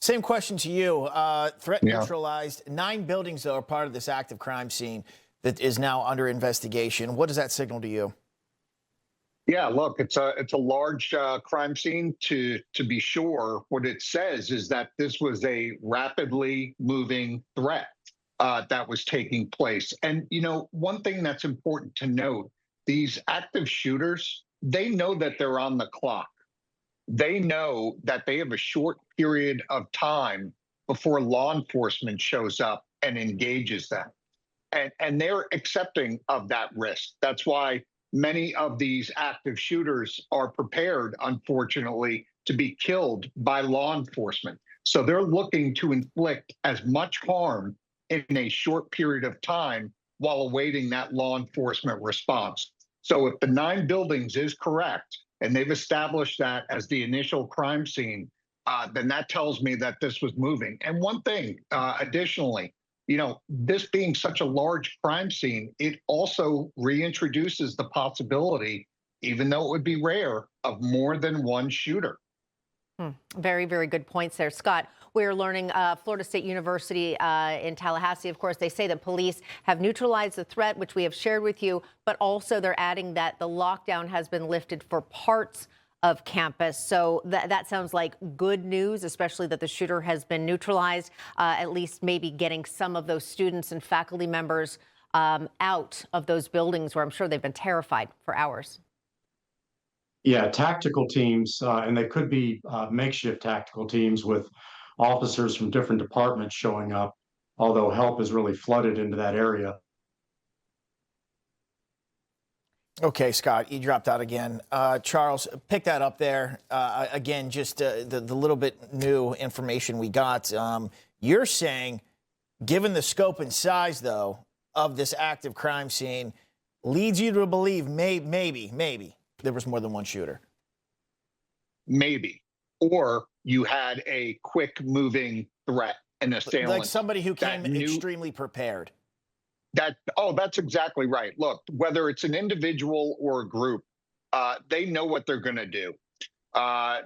Same question to you. Threat Yeah. neutralized. 9 buildings, though, are part of this active crime scene that is now under investigation. What does that signal to you? Yeah, look, it's a large crime scene to be sure. What it says is that this was a rapidly moving threat that was taking place. And one thing that's important to note: these active shooters, they know that they're on the clock. They know that they have a short period of time before law enforcement shows up and engages them. And they're accepting of that risk. That's why many of these active shooters are prepared, unfortunately, to be killed by law enforcement. So they're looking to inflict as much harm in a short period of time while awaiting that law enforcement response. So if the 9 buildings is correct, and they've established that as the initial crime scene, then that tells me that this was moving. And one thing, additionally, this being such a large crime scene, it also reintroduces the possibility, even though it would be rare, of more than one shooter. Very, very good points there, Scott. We're learning Florida State University in Tallahassee, of course, they say that police have neutralized the threat, which we have shared with you, but also they're adding that the lockdown has been lifted for parts of campus. So that sounds like good news, especially that the shooter has been neutralized, at least maybe getting some of those students and faculty members out of those buildings where I'm sure they've been terrified for hours. Yeah, tactical teams, and they could be makeshift tactical teams with officers from different departments showing up, although help is really flooded into that area. Okay, Scott, you dropped out again. Charles, pick that up there. Again, just the little bit new information we got. You're saying, given the scope and size, though, of this active crime scene, leads you to believe maybe there was more than one shooter. Maybe. Or you had a quick moving threat, an assailant. Like somebody who came extremely prepared. That's exactly right. Look, whether it's an individual or a group, they know what they're going to do.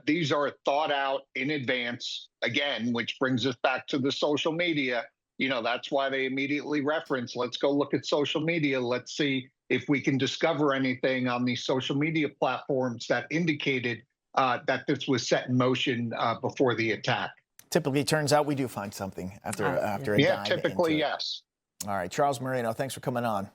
These are thought out in advance, again, which brings us back to the social media. That's why they immediately reference, let's go look at social media. Let's see if we can discover anything on these social media platforms that indicated that this was set in motion before the attack. Typically, it turns out we do find something after a Yeah, dive typically, into it. yes. All right, Charles Marino, thanks for coming on.